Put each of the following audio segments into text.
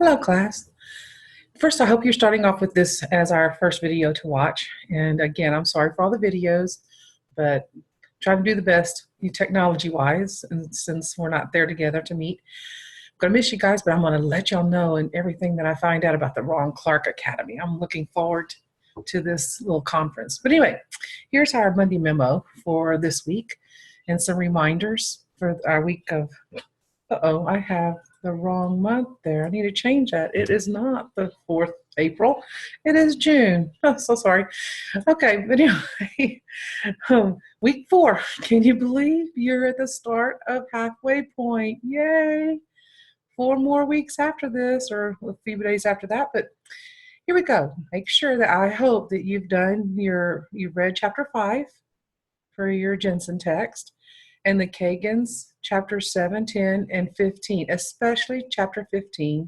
Hello, class. First, I hope you're starting off with this as our first video to watch. And again, I'm sorry for all the videos, but try to do the best technology-wise. And since we're not there together to meet, I'm going to miss you guys, but I'm going to let y'all know and everything that I find out about the Ron Clark Academy. I'm looking forward to this little conference. But anyway, here's our Monday memo for this week and some reminders for our week of uh-oh, I have the wrong month there. I need to change that. It is not the 4th April. It is June. Oh, so sorry. Okay, but anyway, week 4. Can you believe you're at the start of halfway point? Yay! 4 more weeks after this, or a few days after that, but here we go. Make sure that I hope that you've read chapter 5 for your Jensen text, and the Kagans, chapter 7, 10, and 15, especially chapter 15,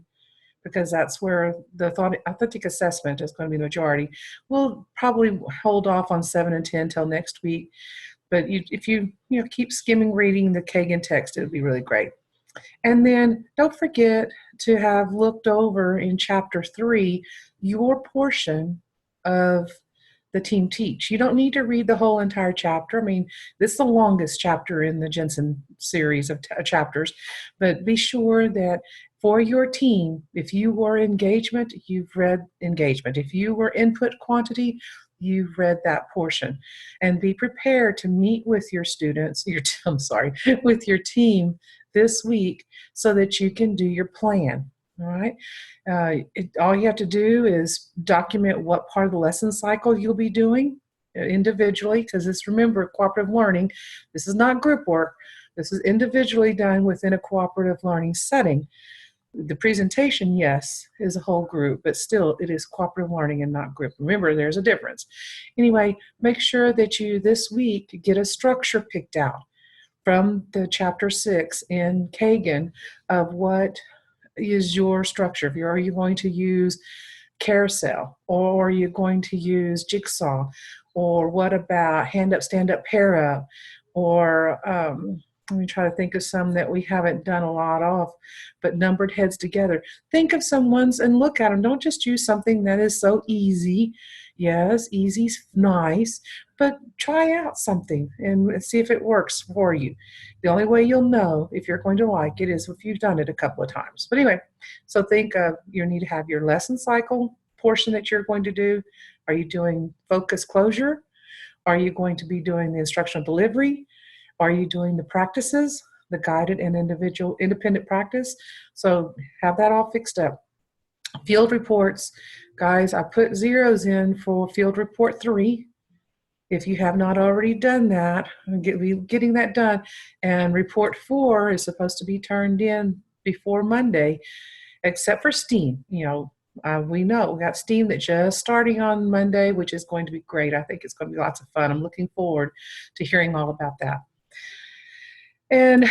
because that's where the authentic assessment is going to be the majority. We'll probably hold off on 7 and 10 till next week, but if you keep skimming reading the Kagan text, it would be really great. And then don't forget to have looked over in chapter 3 your portion of the team teach. You don't need to read the whole entire chapter. I mean, this is the longest chapter in the Jensen series of chapters, but be sure that for your team, if you were engagement, you've read engagement. If you were input quantity, you've read that portion. And be prepared to meet with your students, with your team this week so that you can do your plan. All right. All you have to do is document what part of the lesson cycle you'll be doing individually, because remember, cooperative learning, this is not group work. This is individually done within a cooperative learning setting. The presentation, yes, is a whole group, but still it is cooperative learning and not group. Remember, there's a difference. Anyway, make sure that you this week get a structure picked out from the chapter 6 in Kagan of what is your structure. Are you going to use carousel, or are you going to use jigsaw, or what about hand up, stand up, pair up, or let me try to think of some that we haven't done a lot of, but numbered heads together. Think of some ones and look at them. Don't just use something that is so easy. Yes, easy's nice, but try out something and see if it works for you. The only way you'll know if you're going to like it is if you've done it a couple of times. But anyway, so think of, you need to have your lesson cycle portion that you're going to do. Are you doing focus closure? Are you going to be doing the instructional delivery? Are you doing the practices, the guided and individual independent practice? So have that all fixed up. Field reports, guys, I put zeros in for field report 3. If you have not already done that, getting that done. And report 4 is supposed to be turned in before Monday, except for STEAM. We know we got STEAM that just starting on Monday, which is going to be great. I think it's going to be lots of fun. I'm looking forward to hearing all about that. And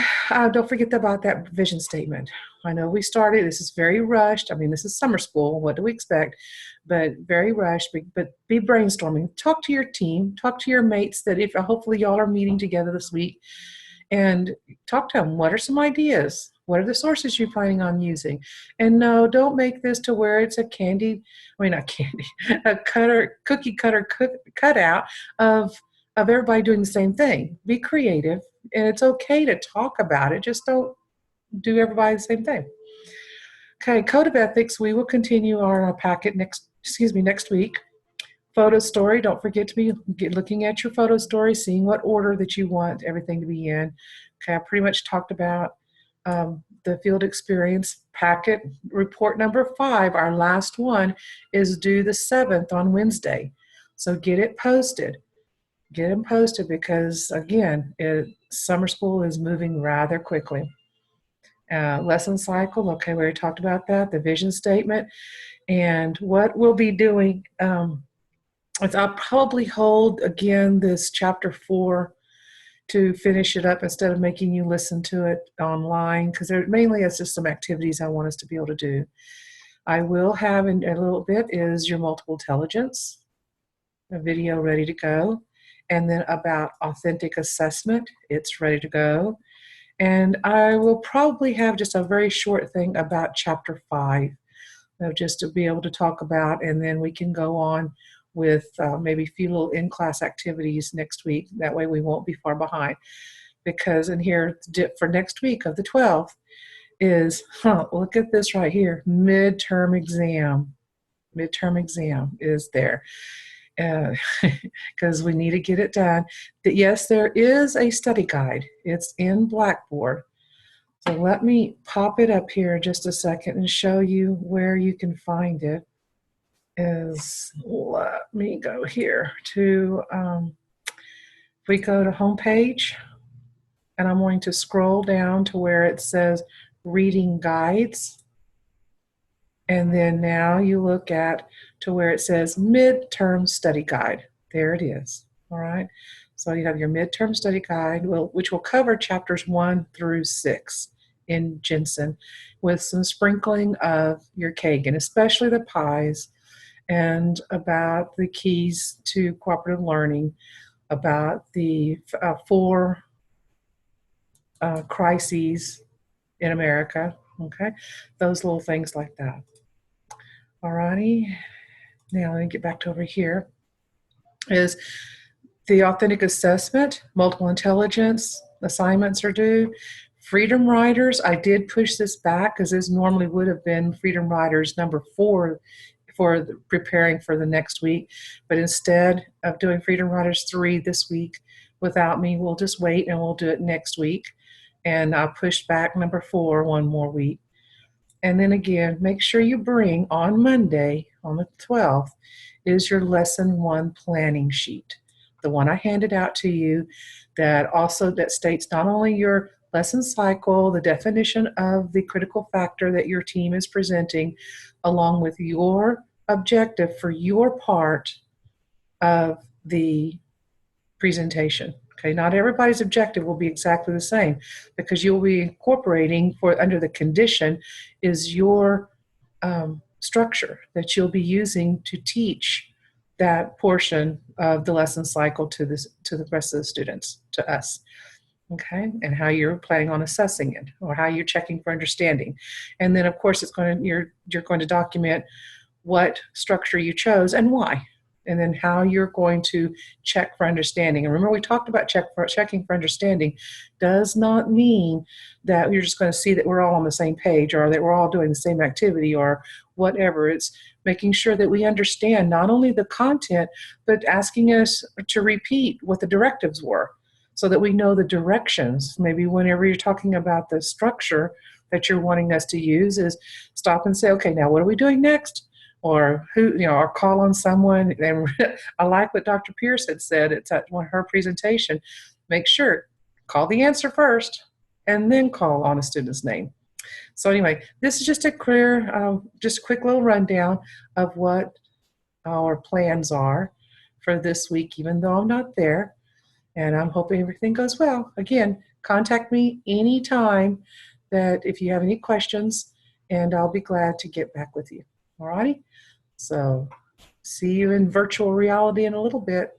don't forget about that vision statement. I know we started, this is very rushed. I mean, this is summer school. What do we expect? But very rushed, but be brainstorming. Talk to your team, talk to your mates that if hopefully y'all are meeting together this week, and talk to them. What are some ideas? What are the sources you're planning on using? And no, don't make this to where it's a cookie cutter cutout of everybody doing the same thing. Be creative, and it's okay to talk about it. Just don't do everybody the same thing. Okay, Code of Ethics, we will continue our packet next week. Photo story, don't forget to be looking at your photo story, seeing what order that you want everything to be in. Okay, I pretty much talked about the field experience packet. Report number 5, our last one, is due the 7th on Wednesday. So get it posted. Get them posted because, again, summer school is moving rather quickly. Lesson cycle, okay, we already talked about that. The vision statement. And what we'll be doing is I'll probably hold, again, this chapter 4 to finish it up instead of making you listen to it online, because mainly it's just some activities I want us to be able to do. I will have in a little bit is your multiple intelligence, a video ready to go. And then about authentic assessment, it's ready to go. And I will probably have just a very short thing about chapter 5. just to be able to talk about, and then we can go on with maybe a few little in-class activities next week. That way we won't be far behind. Because in here for next week of the 12th is, look at this right here, midterm exam. Midterm exam is there. Because we need to get it done. Yes, there is a study guide. It's in Blackboard. So let me pop it up here just a second and show you where you can find it. Let me go here to, if we go to homepage, and I'm going to scroll down to where it says reading guides. And then now you look at to where it says midterm study guide. There it is. All right. So you have your midterm study guide, which will cover chapters 1 through 6 in Jensen, with some sprinkling of your Kagan, especially the pies, and about the keys to cooperative learning, about the 4 crises in America. Okay, those little things like that. Alrighty, now let me get back to over here. Is the authentic assessment, multiple intelligence assignments are due. Freedom Riders, I did push this back because this normally would have been Freedom Riders number 4 for preparing for the next week, but instead of doing Freedom Riders 3 this week without me, we'll just wait and we'll do it next week. And I pushed back number 4 one more week. And then again, make sure you bring on Monday, on the 12th, is your lesson 1 planning sheet. The one I handed out to you that states not only your lesson cycle, the definition of the critical factor that your team is presenting, along with your objective for your part of the presentation. Okay, not everybody's objective will be exactly the same, because you'll be incorporating under the condition is your structure that you'll be using to teach that portion of the lesson cycle to the rest of the students, to us. Okay, and how you're planning on assessing it, or how you're checking for understanding. And then of course you're going to document what structure you chose and why, and then how you're going to check for understanding. And remember, we talked about checking for understanding does not mean that you're just going to see that we're all on the same page, or that we're all doing the same activity, or whatever. It's making sure that we understand not only the content, but asking us to repeat what the directives were, so that we know the directions. Maybe whenever you're talking about the structure that you're wanting us to use, is stop and say, okay, now what are we doing next? Or or call on someone. And I like what Dr. Pierce had said at her presentation. Make sure, call the answer first, and then call on a student's name. So anyway, this is just a quick little rundown of what our plans are for this week, even though I'm not there. And I'm hoping everything goes well. Again, contact me anytime if you have any questions, and I'll be glad to get back with you. All righty? So see you in virtual reality in a little bit.